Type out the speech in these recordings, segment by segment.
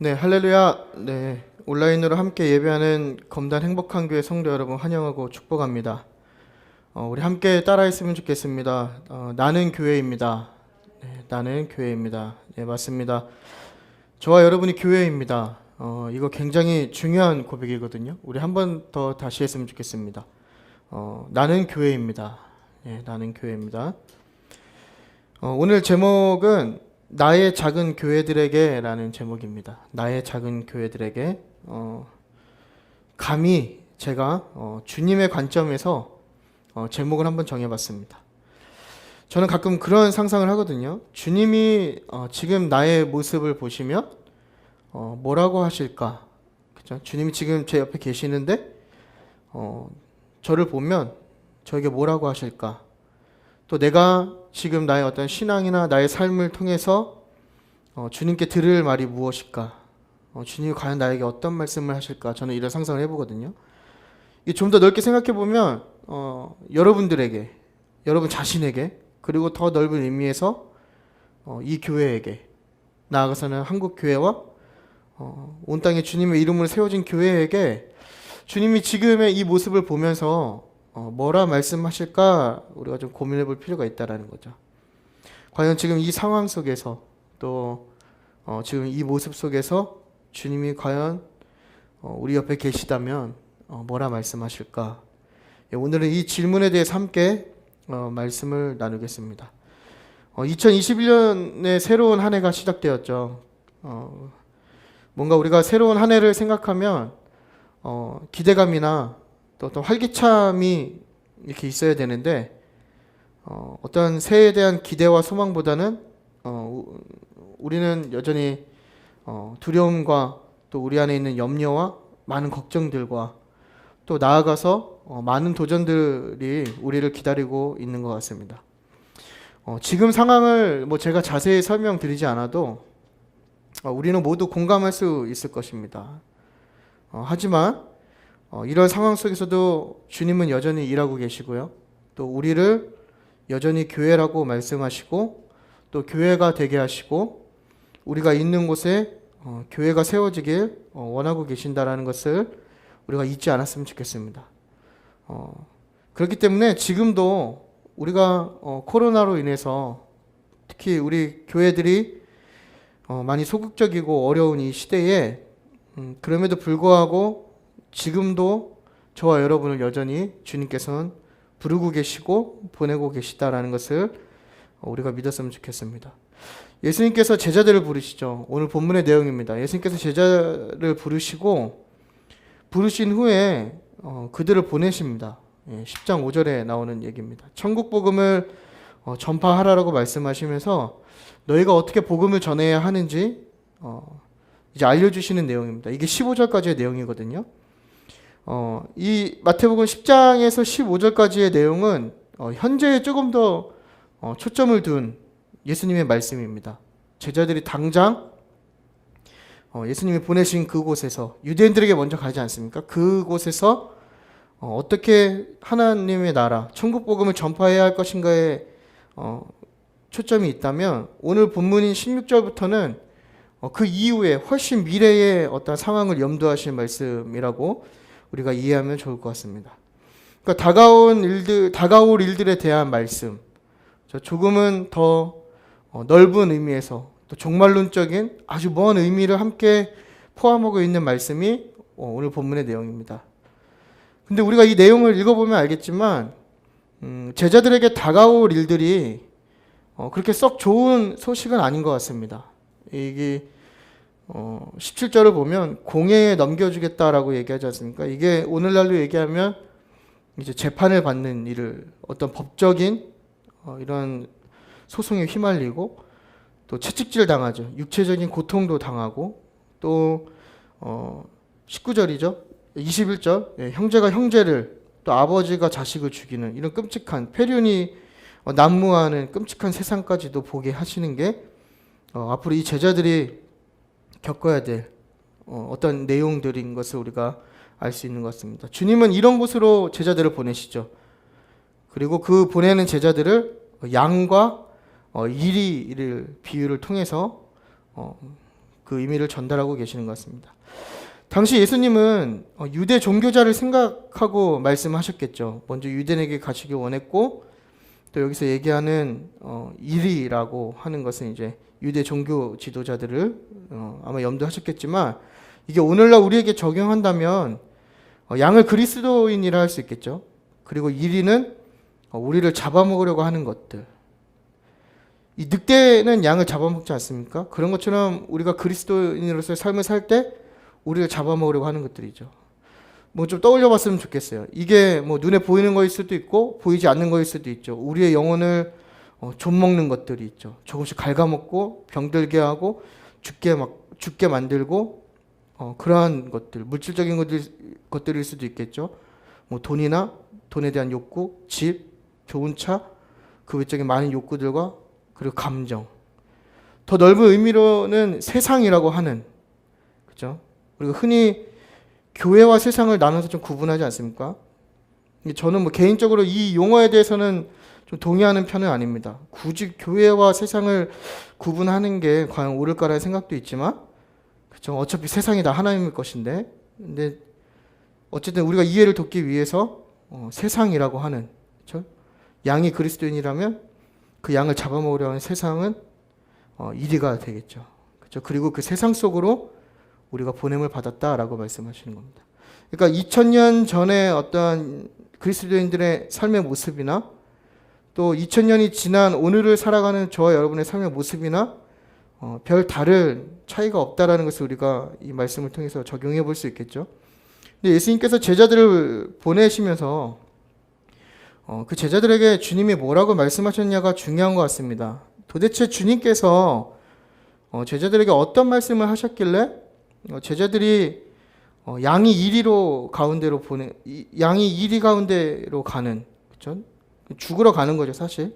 네, 할렐루야. 네, 온라인으로 함께 예배하는 검단 행복한 교회 성도 여러분 환영하고 축복합니다. 우리 함께 따라했으면 좋겠습니다. 나는 교회입니다. 네, 나는 교회입니다. 네, 맞습니다. 저와 여러분이 교회입니다. 이거 굉장히 중요한 고백이거든요. 우리 한 번 더 다시 했으면 좋겠습니다. 나는 교회입니다. 네, 나는 교회입니다. 오늘 제목은 나의 작은 교회들에게 라는 제목입니다. 나의 작은 교회들에게. 감히 제가 주님의 관점에서 제목을 한번 정해봤습니다. 저는 가끔 그런 상상을 하거든요. 주님이 지금 나의 모습을 보시면 뭐라고 하실까? 그죠? 주님이 지금 제 옆에 계시는데 저를 보면 저에게 뭐라고 하실까? 또 내가 지금 나의 어떤 신앙이나 나의 삶을 통해서 주님께 들을 말이 무엇일까? 주님이 과연 나에게 어떤 말씀을 하실까? 저는 이런 상상을 해보거든요. 좀 더 넓게 생각해보면 여러분들에게, 여러분 자신에게, 그리고 더 넓은 의미에서 이 교회에게, 나아가서는 한국교회와 온 땅에 주님의 이름으로 세워진 교회에게 주님이 지금의 이 모습을 보면서 뭐라 말씀하실까 우리가 좀 고민해 볼 필요가 있다라는 거죠. 과연 지금 이 상황 속에서 또 지금 이 모습 속에서 주님이 과연 우리 옆에 계시다면 뭐라 말씀하실까? 오늘은 이 질문에 대해서 함께 말씀을 나누겠습니다. 2021년에 새로운 한 해가 시작되었죠. 뭔가 우리가 새로운 한 해를 생각하면 기대감이나 또 어떤 활기참이 이렇게 있어야 되는데 어떤 새해에 대한 기대와 소망보다는 우리는 여전히 두려움과 또 우리 안에 있는 염려와 많은 걱정들과 또 나아가서 많은 도전들이 우리를 기다리고 있는 것 같습니다. 지금 상황을 제가 자세히 설명드리지 않아도 우리는 모두 공감할 수 있을 것입니다. 하지만 이런 상황 속에서도 주님은 여전히 일하고 계시고요. 또 우리를 여전히 교회라고 말씀하시고 또 교회가 되게 하시고 우리가 있는 곳에 교회가 세워지길 원하고 계신다라는 것을 우리가 잊지 않았으면 좋겠습니다. 그렇기 때문에 지금도 우리가 코로나로 인해서 특히 우리 교회들이 많이 소극적이고 어려운 이 시대에 그럼에도 불구하고 지금도 저와 여러분을 여전히 주님께서는 부르고 계시고 보내고 계시다라는 것을 우리가 믿었으면 좋겠습니다. 예수님께서 제자들을 부르시죠. 오늘 본문의 내용입니다. 예수님께서 제자를 부르신 후에 그들을 보내십니다. 10장 5절에 나오는 얘기입니다. 천국 복음을 전파하라고 말씀하시면서 너희가 어떻게 복음을 전해야 하는지 이제 알려주시는 내용입니다. 이게 15절까지의 내용이거든요. 이 마태복음 10장에서 15절까지의 내용은 현재에 조금 더 초점을 둔 예수님의 말씀입니다. 제자들이 당장 예수님이 보내신 그곳에서 유대인들에게 먼저 가지 않습니까? 그곳에서 어떻게 하나님의 나라, 천국 복음을 전파해야 할 것인가에 초점이 있다면 오늘 본문인 16절부터는 그 이후에 훨씬 미래의 어떤 상황을 염두하실 말씀이라고 우리가 이해하면 좋을 것 같습니다. 그러니까 다가올 일들에 대한 말씀, 조금은 더 넓은 의미에서 또 종말론적인 아주 먼 의미를 함께 포함하고 있는 말씀이 오늘 본문의 내용입니다. 근데 우리가 이 내용을 읽어보면 알겠지만 제자들에게 다가올 일들이 그렇게 썩 좋은 소식은 아닌 것 같습니다. 이게 17절을 보면 공회에 넘겨주겠다라고 얘기하지 않습니까? 이게 오늘날로 얘기하면 이제 재판을 받는 일을 어떤 법적인 이런 소송에 휘말리고 또 채찍질 당하죠. 육체적인 고통도 당하고 또 19절이죠. 21절 형제가 형제를 또 아버지가 자식을 죽이는 이런 끔찍한 폐륜이 난무하는 끔찍한 세상까지도 보게 하시는 게 앞으로 이 제자들이 겪어야 될 어떤 내용들인 것을 우리가 알 수 있는 것 같습니다. 주님은 이런 곳으로 제자들을 보내시죠. 그리고 그 보내는 제자들을 양과 이리를 비유를 통해서 그 의미를 전달하고 계시는 것 같습니다. 당시 예수님은 유대 종교자를 생각하고 말씀하셨겠죠. 먼저 유대인에게 가시길 원했고, 또 여기서 얘기하는 일이라고 하는 것은 이제 유대 종교 지도자들을 아마 염두하셨겠지만, 이게 오늘날 우리에게 적용한다면 양을 그리스도인이라 할 수 있겠죠. 그리고 일이는 우리를 잡아먹으려고 하는 것들. 이 늑대는 양을 잡아먹지 않습니까? 그런 것처럼 우리가 그리스도인으로서의 삶을 살 때 우리를 잡아먹으려고 하는 것들이죠. 뭐 좀 떠올려 봤으면 좋겠어요. 이게 뭐 눈에 보이는 거일 수도 있고 보이지 않는 거일 수도 있죠. 우리의 영혼을 좀먹는 것들이 있죠. 조금씩 갉아먹고 병들게 하고 죽게 만들고 그러한 것들, 물질적인 것들일 수도 있겠죠. 뭐 돈이나 돈에 대한 욕구, 집, 좋은 차, 그 외적인 많은 욕구들과 그리고 감정. 더 넓은 의미로는 세상이라고 하는, 그죠? 그리고 흔히 교회와 세상을 나눠서 좀 구분하지 않습니까? 저는 뭐 개인적으로 이 용어에 대해서는 좀 동의하는 편은 아닙니다. 굳이 교회와 세상을 구분하는 게 과연 옳을까라는 생각도 있지만, 그죠? 어차피 세상이 다 하나님의 것인데, 근데 어쨌든 우리가 이해를 돕기 위해서 세상이라고 하는, 그죠? 양이 그리스도인이라면 그 양을 잡아먹으려 하는 세상은 이리가 되겠죠. 그죠? 그리고 그 세상 속으로 우리가 보냄을 받았다라고 말씀하시는 겁니다. 그러니까 2000년 전에 어떤 그리스도인들의 삶의 모습이나 또 2000년이 지난 오늘을 살아가는 저와 여러분의 삶의 모습이나 별 다른 차이가 없다라는 것을 우리가 이 말씀을 통해서 적용해 볼 수 있겠죠. 근데 예수님께서 제자들을 보내시면서 그 제자들에게 주님이 뭐라고 말씀하셨냐가 중요한 것 같습니다. 도대체 주님께서 제자들에게 어떤 말씀을 하셨길래 제자들이 양이 이리 가운데로 가는, 그렇죠? 죽으러 가는 거죠, 사실.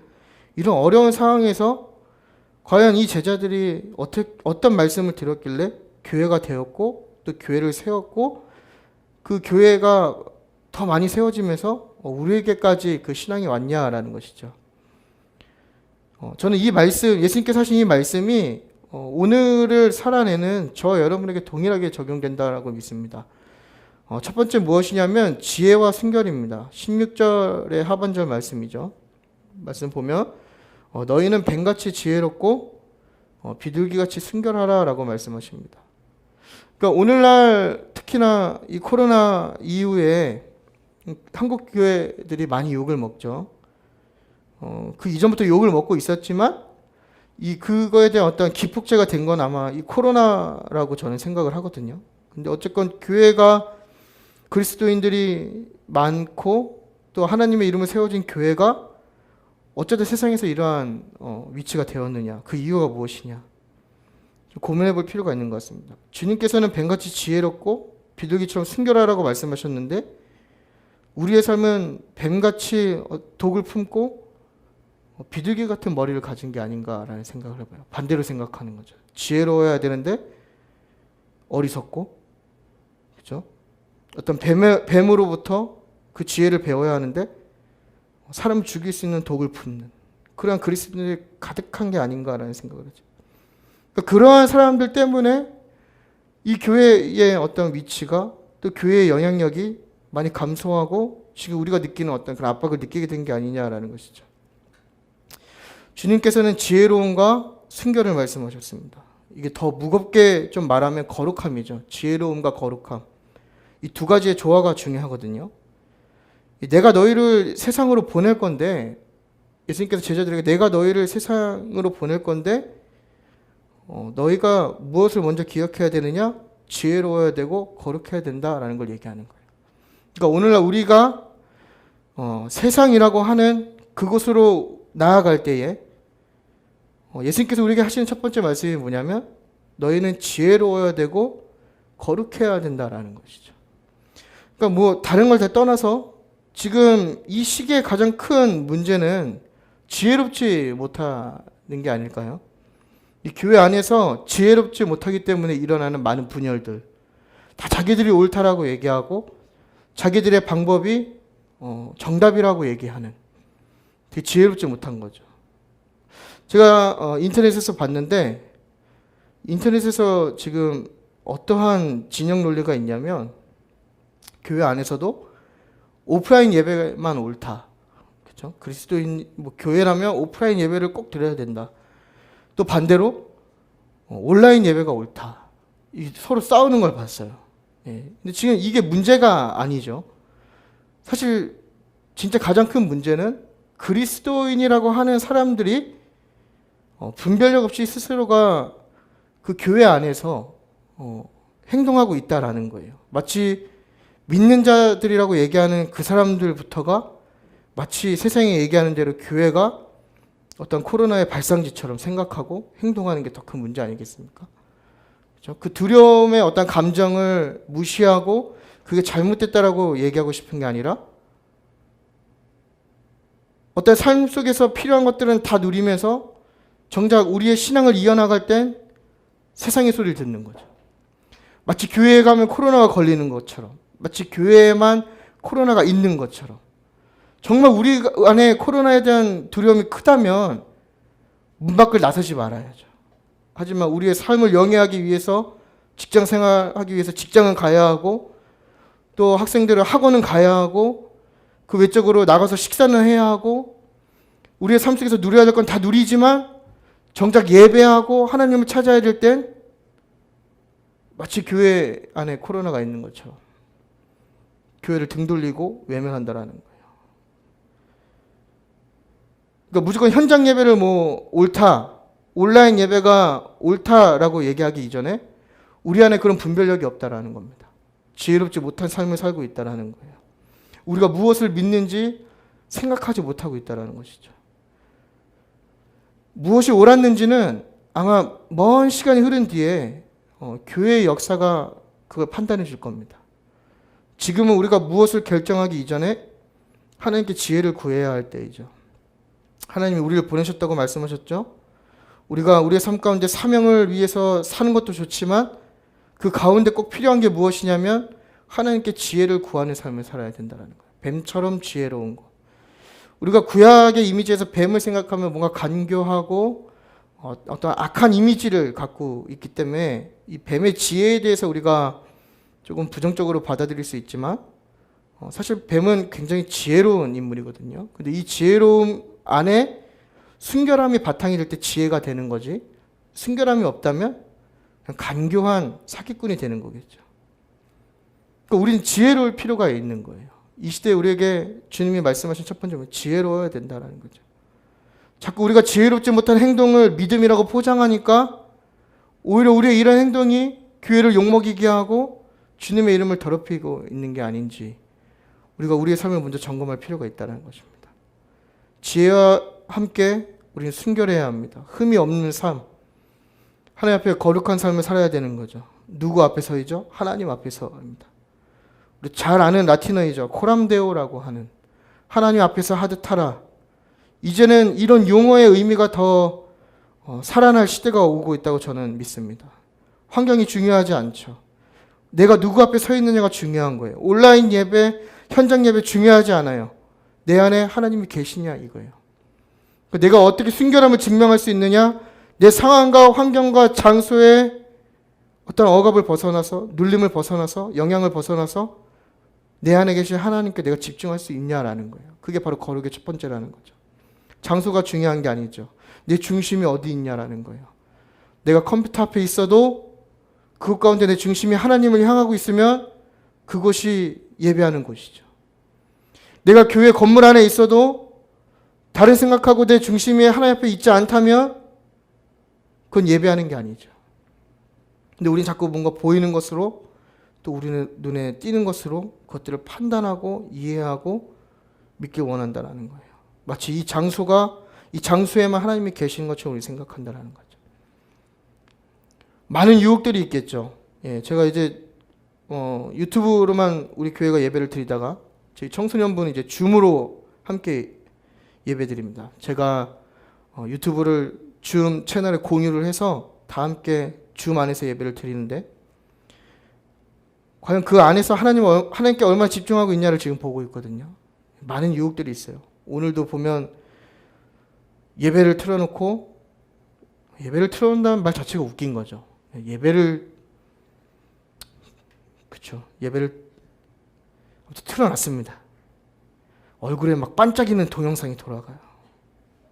이런 어려운 상황에서 과연 이 제자들이 어떤 말씀을 들었길래 교회가 되었고 또 교회를 세웠고 그 교회가 더 많이 세워지면서 우리에게까지 그 신앙이 왔냐라는 것이죠. 저는 이 말씀, 예수님께서 하신 이 말씀이 오늘을 살아내는 저 여러분에게 동일하게 적용된다라고 믿습니다. 첫 번째 무엇이냐면 지혜와 순결입니다. 16절의 하반절 말씀이죠. 말씀 보면 너희는 뱀같이 지혜롭고 비둘기같이 순결하라라고 말씀하십니다. 그러니까 오늘날 특히나 이 코로나 이후에 한국 교회들이 많이 욕을 먹죠. 그 이전부터 욕을 먹고 있었지만 그거에 대한 어떤 기폭제가 된 건 아마 이 코로나라고 저는 생각을 하거든요. 근데 어쨌건 교회가 그리스도인들이 많고 또 하나님의 이름을 세워진 교회가 어쩌다 세상에서 이러한 위치가 되었느냐, 그 이유가 무엇이냐 좀 고민해 볼 필요가 있는 것 같습니다. 주님께서는 뱀같이 지혜롭고 비둘기처럼 순결하라고 말씀하셨는데 우리의 삶은 뱀같이 독을 품고 비둘기 같은 머리를 가진 게 아닌가라는 생각을 해봐요. 반대로 생각하는 거죠. 지혜로워야 되는데 어리석고, 그렇죠? 어떤 뱀으로부터 그 지혜를 배워야 하는데 사람 죽일 수 있는 독을 품는 그러한 그리스도인들이 가득한 게 아닌가라는 생각을 하죠. 그러니까 그러한 사람들 때문에 이 교회의 어떤 위치가 또 교회의 영향력이 많이 감소하고 지금 우리가 느끼는 어떤 그런 압박을 느끼게 된 게 아니냐라는 것이죠. 주님께서는 지혜로움과 순결을 말씀하셨습니다. 이게 더 무겁게 좀 말하면 거룩함이죠. 지혜로움과 거룩함. 이 두 가지의 조화가 중요하거든요. 내가 너희를 세상으로 보낼 건데, 예수님께서 제자들에게 내가 너희를 세상으로 보낼 건데 너희가 무엇을 먼저 기억해야 되느냐? 지혜로워야 되고 거룩해야 된다라는 걸 얘기하는 거예요. 그러니까 오늘날 우리가 세상이라고 하는 그곳으로 나아갈 때에 예수님께서 우리에게 하시는 첫 번째 말씀이 뭐냐면 너희는 지혜로워야 되고 거룩해야 된다라는 것이죠. 그러니까 뭐 다른 걸 다 떠나서 지금 이 시기의 가장 큰 문제는 지혜롭지 못하는 게 아닐까요? 이 교회 안에서 지혜롭지 못하기 때문에 일어나는 많은 분열들, 다 자기들이 옳다라고 얘기하고 자기들의 방법이 정답이라고 얘기하는, 되게 지혜롭지 못한 거죠. 제가 인터넷에서 봤는데 인터넷에서 지금 어떠한 진영 논리가 있냐면 교회 안에서도 오프라인 예배만 옳다. 그렇죠? 그리스도인 교회라면 오프라인 예배를 꼭 드려야 된다. 또 반대로 온라인 예배가 옳다. 서로 싸우는 걸 봤어요. 예. 근데 지금 이게 문제가 아니죠. 사실 진짜 가장 큰 문제는 그리스도인이라고 하는 사람들이 분별력 없이 스스로가 그 교회 안에서 행동하고 있다라는 거예요. 마치 믿는 자들이라고 얘기하는 그 사람들부터가 마치 세상에 얘기하는 대로 교회가 어떤 코로나의 발상지처럼 생각하고 행동하는 게 더 큰 문제 아니겠습니까? 그렇죠? 그 두려움의 어떤 감정을 무시하고 그게 잘못됐다라고 얘기하고 싶은 게 아니라 어떤 삶 속에서 필요한 것들은 다 누리면서 정작 우리의 신앙을 이어나갈 땐 세상의 소리를 듣는 거죠. 마치 교회에 가면 코로나가 걸리는 것처럼, 마치 교회에만 코로나가 있는 것처럼. 정말 우리 안에 코로나에 대한 두려움이 크다면 문 밖을 나서지 말아야죠. 하지만 우리의 삶을 영위하기 위해서 직장 생활하기 위해서 직장은 가야 하고 또 학생들은 학원은 가야 하고 그 외적으로 나가서 식사는 해야 하고 우리의 삶 속에서 누려야 될 건 다 누리지만 정작 예배하고 하나님을 찾아야 될 땐 마치 교회 안에 코로나가 있는 것처럼 교회를 등 돌리고 외면한다라는 거예요. 그러니까 무조건 현장 예배를 옳다, 온라인 예배가 옳다라고 얘기하기 이전에 우리 안에 그런 분별력이 없다라는 겁니다. 지혜롭지 못한 삶을 살고 있다라는 거예요. 우리가 무엇을 믿는지 생각하지 못하고 있다라는 것이죠. 무엇이 옳았는지는 아마 먼 시간이 흐른 뒤에 교회의 역사가 그걸 판단해 줄 겁니다. 지금은 우리가 무엇을 결정하기 이전에 하나님께 지혜를 구해야 할 때이죠. 하나님이 우리를 보내셨다고 말씀하셨죠. 우리가 우리의 삶 가운데 사명을 위해서 사는 것도 좋지만 그 가운데 꼭 필요한 게 무엇이냐면 하나님께 지혜를 구하는 삶을 살아야 된다는 거예요. 뱀처럼 지혜로운 것. 우리가 구약의 이미지에서 뱀을 생각하면 뭔가 간교하고 어떤 악한 이미지를 갖고 있기 때문에 이 뱀의 지혜에 대해서 우리가 조금 부정적으로 받아들일 수 있지만 사실 뱀은 굉장히 지혜로운 인물이거든요. 근데 이 지혜로움 안에 순결함이 바탕이 될 때 지혜가 되는 거지, 순결함이 없다면 그냥 간교한 사기꾼이 되는 거겠죠. 그러니까 우리는 지혜로울 필요가 있는 거예요. 이 시대에 우리에게 주님이 말씀하신 첫 번째는 지혜로워야 된다는 거죠. 자꾸 우리가 지혜롭지 못한 행동을 믿음이라고 포장하니까 오히려 우리의 이런 행동이 교회를 욕먹이게 하고 주님의 이름을 더럽히고 있는 게 아닌지 우리가 우리의 삶을 먼저 점검할 필요가 있다는 것입니다. 지혜와 함께 우리는 순결해야 합니다. 흠이 없는 삶, 하나님 앞에 거룩한 삶을 살아야 되는 거죠. 누구 앞에서이죠? 하나님 앞에서입니다. 우리 잘 아는 라틴어이죠. 코람데오라고 하는 하나님 앞에서 하듯 하라. 이제는 이런 용어의 의미가 더 살아날 시대가 오고 있다고 저는 믿습니다. 환경이 중요하지 않죠. 내가 누구 앞에 서 있느냐가 중요한 거예요. 온라인 예배, 현장 예배 중요하지 않아요. 내 안에 하나님이 계시냐 이거예요. 내가 어떻게 순결함을 증명할 수 있느냐? 내 상황과 환경과 장소에 어떤 억압을 벗어나서, 눌림을 벗어나서, 영향을 벗어나서 내 안에 계신 하나님께 내가 집중할 수 있냐라는 거예요. 그게 바로 거룩의 첫 번째라는 거죠. 장소가 중요한 게 아니죠. 내 중심이 어디 있냐라는 거예요. 내가 컴퓨터 앞에 있어도 그것 가운데 내 중심이 하나님을 향하고 있으면 그곳이 예배하는 곳이죠. 내가 교회 건물 안에 있어도 다른 생각하고 내 중심이 하나님 앞에 있지 않다면 그건 예배하는 게 아니죠. 근데 우리는 자꾸 뭔가 보이는 것으로 또 우리는 눈에 띄는 것으로 그것들을 판단하고 이해하고 믿길 원한다는 거예요. 마치 이 장소에만 하나님이 계시는 것처럼 우리 생각한다는 거죠. 많은 유혹들이 있겠죠. 예, 제가 이제 유튜브로만 우리 교회가 예배를 드리다가 저희 청소년분이 이제 줌으로 함께 예배드립니다. 제가 유튜브를 줌 채널에 공유를 해서 다 함께 줌 안에서 예배를 드리는데 과연 그 안에서 하나님께 얼마나 집중하고 있냐를 지금 보고 있거든요. 많은 유혹들이 있어요. 오늘도 보면 예배를 틀어놓는다는 말 자체가 웃긴 거죠. 예배를 그쵸, 예배를 틀어놨습니다. 얼굴에 막 반짝이는 동영상이 돌아가요.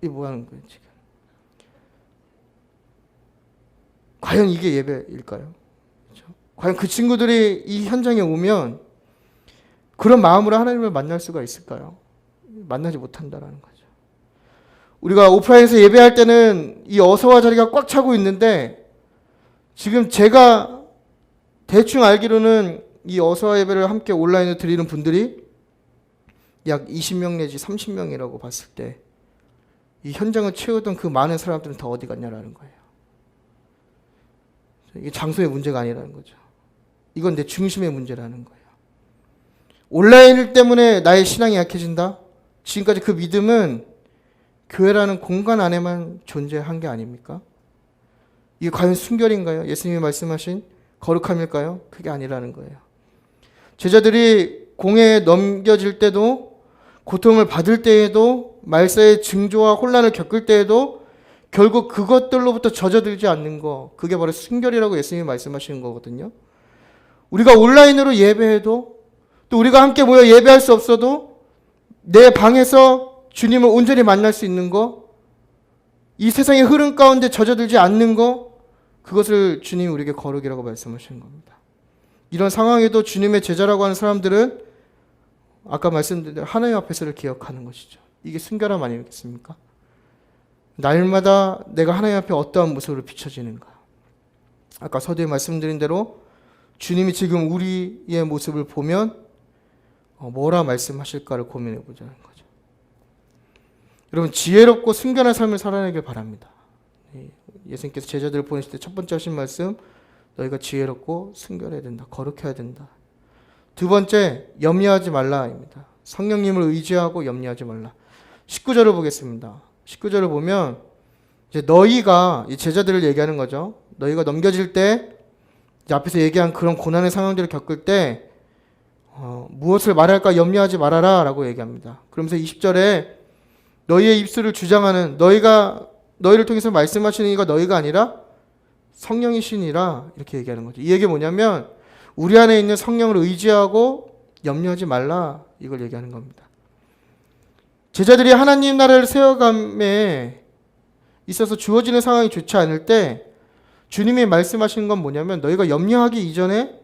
이게 뭐 하는 거예요 지금? 과연 이게 예배일까요? 그렇죠? 과연 그 친구들이 이 현장에 오면 그런 마음으로 하나님을 만날 수가 있을까요? 만나지 못한다라는 거죠. 우리가 오프라인에서 예배할 때는 이 어서와 자리가 꽉 차고 있는데, 지금 제가 대충 알기로는 이 어서와 예배를 함께 온라인으로 드리는 분들이 약 20명 내지 30명이라고 봤을 때 이 현장을 채우던 그 많은 사람들은 다 어디 갔냐라는 거예요. 이게 장소의 문제가 아니라는 거죠. 이건 내 중심의 문제라는 거예요. 온라인 때문에 나의 신앙이 약해진다? 지금까지 그 믿음은 교회라는 공간 안에만 존재한 게 아닙니까? 이게 과연 순결인가요? 예수님이 말씀하신 거룩함일까요? 그게 아니라는 거예요. 제자들이 공회에 넘겨질 때도, 고통을 받을 때에도, 말세의 징조와 혼란을 겪을 때에도 결국 그것들로부터 젖어들지 않는 거, 그게 바로 순결이라고 예수님이 말씀하시는 거거든요. 우리가 온라인으로 예배해도, 또 우리가 함께 모여 예배할 수 없어도 내 방에서 주님을 온전히 만날 수 있는 거, 이 세상의 흐름 가운데 젖어들지 않는 거, 그것을 주님이 우리에게 거룩이라고 말씀하시는 겁니다. 이런 상황에도 주님의 제자라고 하는 사람들은 아까 말씀드린 대로 하나님 앞에서를 기억하는 것이죠. 이게 순결함 아니겠습니까? 날마다 내가 하나님 앞에 어떠한 모습으로 비춰지는가. 아까 서두에 말씀드린 대로 주님이 지금 우리의 모습을 보면 뭐라 말씀하실까를 고민해 보자는 거죠. 여러분, 지혜롭고 순결한 삶을 살아내길 바랍니다. 예수님께서 제자들을 보내실 때 첫 번째 하신 말씀, 너희가 지혜롭고 순결해야 된다. 거룩해야 된다. 두 번째, 염려하지 말라입니다. 성령님을 의지하고 염려하지 말라. 19절을 보겠습니다. 19절을 보면 이제 너희가, 이 제자들을 얘기하는 거죠. 너희가 넘겨질 때, 이제 앞에서 얘기한 그런 고난의 상황들을 겪을 때 무엇을 말할까 염려하지 말아라 라고 얘기합니다. 그러면서 20절에 너희의 입술을 주장하는, 너희를 통해서 말씀하시는 이가 너희가 아니라 성령이시니라, 이렇게 얘기하는 거죠. 이 얘기 뭐냐면 우리 안에 있는 성령을 의지하고 염려하지 말라, 이걸 얘기하는 겁니다. 제자들이 하나님 나라를 세워감에 있어서 주어지는 상황이 좋지 않을 때 주님이 말씀하시는 건 뭐냐면 너희가 염려하기 이전에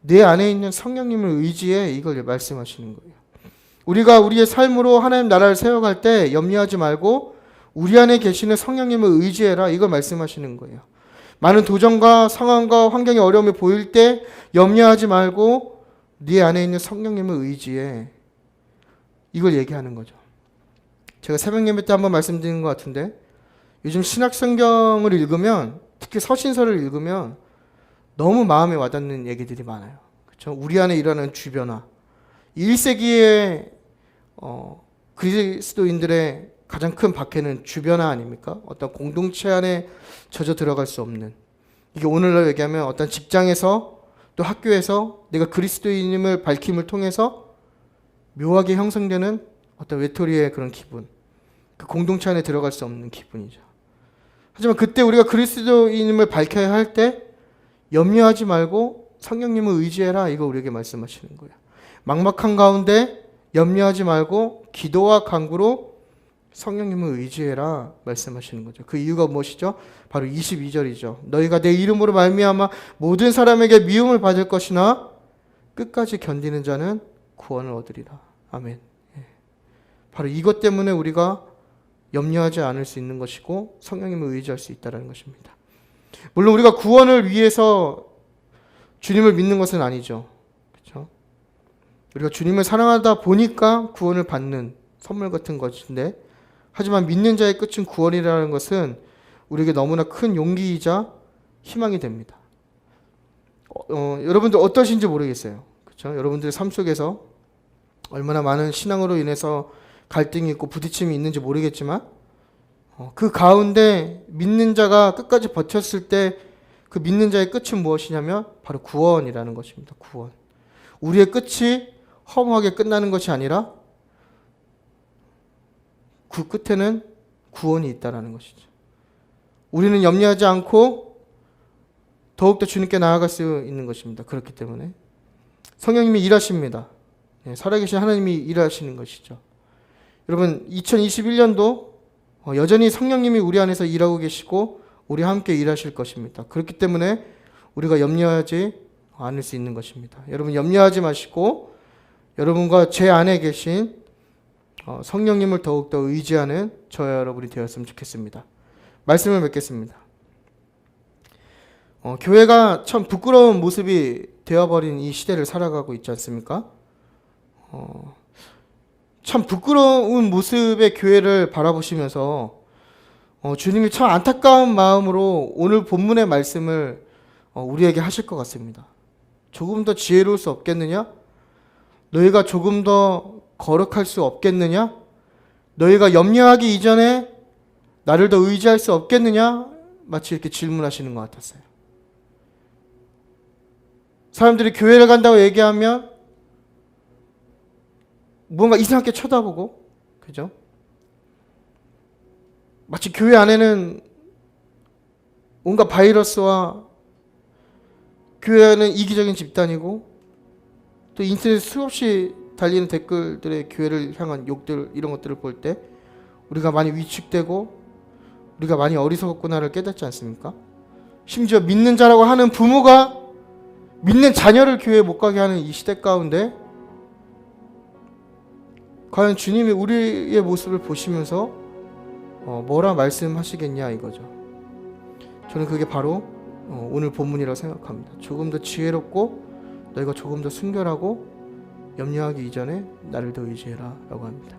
내 안에 있는 성령님을 의지해, 이걸 말씀하시는 거예요. 우리가 우리의 삶으로 하나님 나라를 세워갈 때 염려하지 말고 우리 안에 계시는 성령님을 의지해라, 이걸 말씀하시는 거예요. 많은 도전과 상황과 환경의 어려움이 보일 때 염려하지 말고 네 안에 있는 성령님을 의지해, 이걸 얘기하는 거죠. 제가 새벽 예배 때 한번 말씀드린 것 같은데, 요즘 신약 성경을 읽으면, 특히 서신서를 읽으면 너무 마음에 와닿는 얘기들이 많아요. 그렇죠? 우리 안에 일어나는 주변화. 1세기의 그리스도인들의 가장 큰 박해는 주변화 아닙니까? 어떤 공동체 안에 젖어 들어갈 수 없는. 이게 오늘날 얘기하면 어떤 직장에서 또 학교에서 내가 그리스도인임을 밝힘을 통해서 묘하게 형성되는 어떤 외톨이의 그런 기분. 그 공동체 안에 들어갈 수 없는 기분이죠. 하지만 그때 우리가 그리스도인임을 밝혀야 할 때 염려하지 말고 성령님을 의지해라, 이거 우리에게 말씀하시는 거예요. 막막한 가운데 염려하지 말고 기도와 간구로 성령님을 의지해라 말씀하시는 거죠. 그 이유가 무엇이죠? 바로 22절이죠. 너희가 내 이름으로 말미암아 모든 사람에게 미움을 받을 것이나 끝까지 견디는 자는 구원을 얻으리라. 아멘. 바로 이것 때문에 우리가 염려하지 않을 수 있는 것이고 성령님을 의지할 수 있다는 것입니다. 물론 우리가 구원을 위해서 주님을 믿는 것은 아니죠. 그렇죠? 우리가 주님을 사랑하다 보니까 구원을 받는 선물 같은 것인데, 하지만 믿는 자의 끝은 구원이라는 것은 우리에게 너무나 큰 용기이자 희망이 됩니다. 여러분들 어떠신지 모르겠어요. 그렇죠? 여러분들의 삶 속에서 얼마나 많은 신앙으로 인해서 갈등이 있고 부딪힘이 있는지 모르겠지만 그 가운데 믿는 자가 끝까지 버텼을 때 그 믿는 자의 끝은 무엇이냐면 바로 구원이라는 것입니다. 구원. 우리의 끝이 허무하게 끝나는 것이 아니라 그 끝에는 구원이 있다는 것이죠. 우리는 염려하지 않고 더욱더 주님께 나아갈 수 있는 것입니다. 그렇기 때문에 성령님이 일하십니다. 살아계신 하나님이 일하시는 것이죠. 여러분 2021년도 여전히 성령님이 우리 안에서 일하고 계시고 우리와 함께 일하실 것입니다. 그렇기 때문에 우리가 염려하지 않을 수 있는 것입니다. 여러분 염려하지 마시고 여러분과 제 안에 계신 성령님을 더욱더 의지하는 저와 여러분이 되었으면 좋겠습니다. 말씀을 맺겠습니다. 교회가 참 부끄러운 모습이 되어버린 이 시대를 살아가고 있지 않습니까? 참 부끄러운 모습의 교회를 바라보시면서 주님이 참 안타까운 마음으로 오늘 본문의 말씀을 우리에게 하실 것 같습니다. 조금 더 지혜로울 수 없겠느냐? 너희가 조금 더 거룩할 수 없겠느냐? 너희가 염려하기 이전에 나를 더 의지할 수 없겠느냐? 마치 이렇게 질문하시는 것 같았어요. 사람들이 교회를 간다고 얘기하면 뭔가 이상하게 쳐다보고, 그죠? 마치 교회 안에는 온갖 바이러스와 교회는 이기적인 집단이고 또 인터넷 수없이 달리는 댓글들의 교회를 향한 욕들 이런 것들을 볼 때 우리가 많이 위축되고 우리가 많이 어리석었구나를 깨닫지 않습니까? 심지어 믿는 자라고 하는 부모가 믿는 자녀를 교회에 못 가게 하는 이 시대 가운데 과연 주님이 우리의 모습을 보시면서 뭐라 말씀하시겠냐 이거죠. 저는 그게 바로 오늘 본문이라고 생각합니다. 조금 더 지혜롭고 너희가 조금 더 순결하고 염려하기 이전에 나를 더 의지해라 라고 합니다.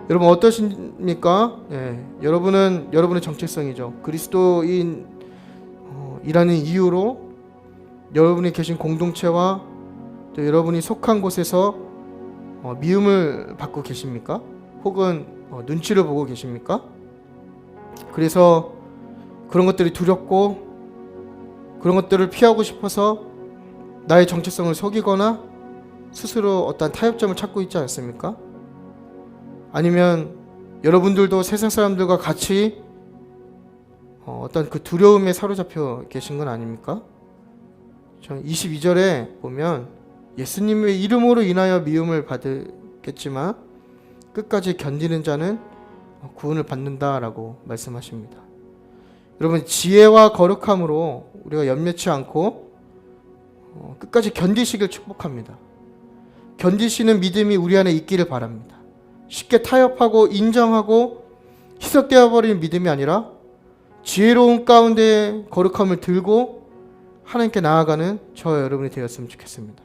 여러분 어떠십니까? 여러분은 여러분의 정체성이죠. 그리스도인 이라는 이유로 여러분이 계신 공동체와 또 여러분이 속한 곳에서 미움을 받고 계십니까? 혹은 눈치를 보고 계십니까? 그래서 그런 것들이 두렵고 그런 것들을 피하고 싶어서 나의 정체성을 속이거나 스스로 어떤 타협점을 찾고 있지 않습니까? 아니면 여러분들도 세상 사람들과 같이 어떤 그 두려움에 사로잡혀 계신 건 아닙니까? 22절에 보면 예수님의 이름으로 인하여 미움을 받겠지만 끝까지 견디는 자는 구원을 받는다라고 말씀하십니다. 여러분 지혜와 거룩함으로 우리가 연면치 않고 끝까지 견디시길 축복합니다. 견디시는 믿음이 우리 안에 있기를 바랍니다. 쉽게 타협하고 인정하고 희석되어 버리는 믿음이 아니라 지혜로운 가운데 거룩함을 들고 하나님께 나아가는 저와 여러분이 되었으면 좋겠습니다.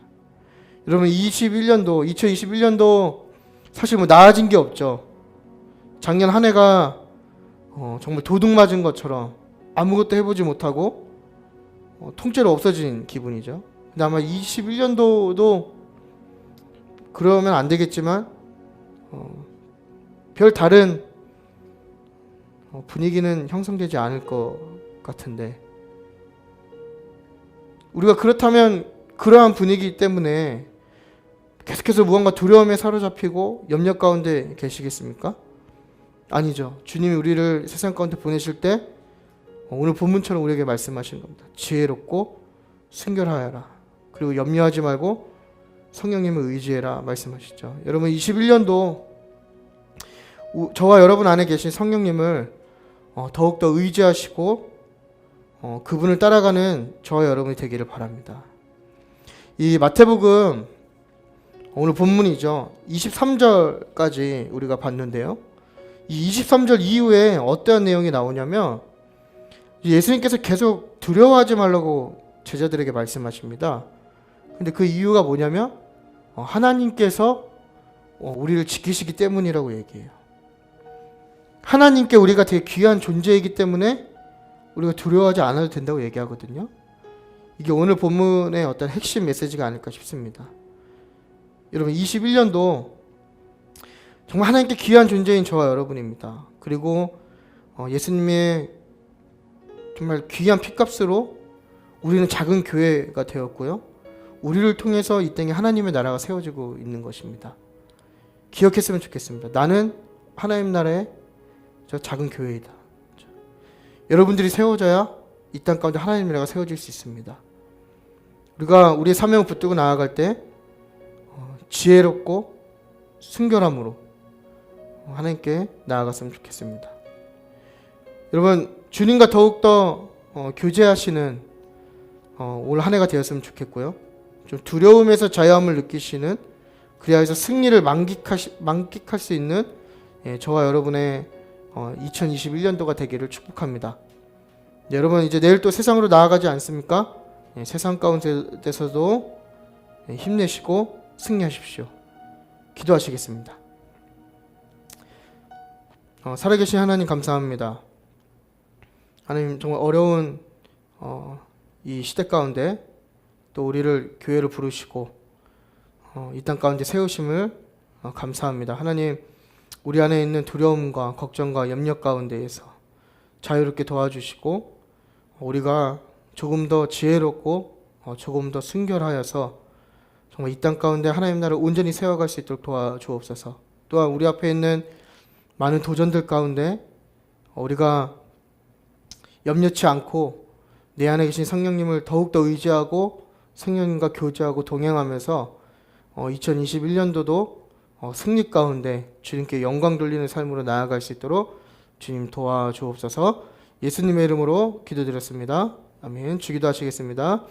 여러분 2021년도 사실 뭐 나아진 게 없죠. 작년 한 해가 정말 도둑 맞은 것처럼 아무것도 해보지 못하고 통째로 없어진 기분이죠. 근데 아마 21년도도 그러면 안 되겠지만 별 다른 분위기는 형성되지 않을 것 같은데 우리가 그렇다면 그러한 분위기 때문에 계속해서 무언가 두려움에 사로잡히고 염려 가운데 계시겠습니까? 아니죠. 주님이 우리를 세상 가운데 보내실 때 오늘 본문처럼 우리에게 말씀하시는 겁니다. 지혜롭고 순결하여라. 그리고 염려하지 말고 성령님을 의지해라 말씀하시죠. 여러분 21년도 저와 여러분 안에 계신 성령님을 더욱더 의지하시고 그분을 따라가는 저와 여러분이 되기를 바랍니다. 이 마태복음 오늘 본문이죠. 23절까지 우리가 봤는데요. 이 23절 이후에 어떠한 내용이 나오냐면 예수님께서 계속 두려워하지 말라고 제자들에게 말씀하십니다. 근데 그 이유가 뭐냐면 하나님께서 우리를 지키시기 때문이라고 얘기해요. 하나님께 우리가 되게 귀한 존재이기 때문에 우리가 두려워하지 않아도 된다고 얘기하거든요. 이게 오늘 본문의 어떤 핵심 메시지가 아닐까 싶습니다. 여러분 21년도 정말 하나님께 귀한 존재인 저와 여러분입니다. 그리고 예수님의 정말 귀한 핏값으로 우리는 작은 교회가 되었고요. 우리를 통해서 이 땅에 하나님의 나라가 세워지고 있는 것입니다. 기억했으면 좋겠습니다. 나는 하나님 나라의 저 작은 교회이다. 여러분들이 세워져야 이 땅 가운데 하나님의 나라가 세워질 수 있습니다. 우리가 우리의 사명을 붙들고 나아갈 때 지혜롭고 순결함으로 하나님께 나아갔으면 좋겠습니다. 여러분, 주님과 더욱더 교제하시는 올 한 해가 되었으면 좋겠고요. 좀 두려움에서 자유함을 느끼시는, 그래야 해서 승리를 만끽할 수 있는 저와 여러분의 2021년도가 되기를 축복합니다. 여러분, 이제 내일 또 세상으로 나아가지 않습니까? 세상 가운데서도 힘내시고 승리하십시오. 기도하시겠습니다. 살아계신 하나님 감사합니다. 하나님, 정말 어려운 이 시대 가운데 또 우리를 교회로 부르시고 이 땅 가운데 세우심을 감사합니다. 하나님, 우리 안에 있는 두려움과 걱정과 염려 가운데에서 자유롭게 도와주시고 우리가 조금 더 지혜롭고 조금 더 순결하여서 정말 이 땅 가운데 하나님 나라를 온전히 세워갈 수 있도록 도와주옵소서. 또한 우리 앞에 있는 많은 도전들 가운데 우리가 염려치 않고 내 안에 계신 성령님을 더욱더 의지하고 성령님과 교제하고 동행하면서 2021년도도 승리 가운데 주님께 영광 돌리는 삶으로 나아갈 수 있도록 주님 도와주옵소서. 예수님의 이름으로 기도드렸습니다. 아멘. 주기도 하시겠습니다.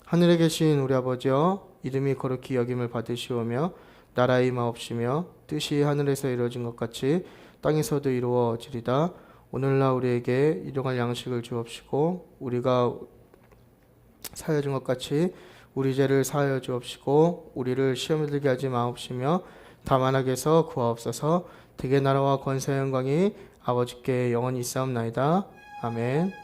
하늘에 계신 우리 아버지여, 이름이 거룩히 여김을 받으시오며 나라의 임하옵시며 뜻이 하늘에서 이루어진 것 같이 땅에서도 이루어지리다. 오늘날 우리에게 일용할 양식을 주옵시고 우리가 사하여 준 것 같이 우리 죄를 사하여 주옵시고 우리를 시험에 들게 하지 마옵시며 다만 악에서 구하옵소서. 대개 나라와 권세 영광이 아버지께 영원히 있사옵나이다. 아멘.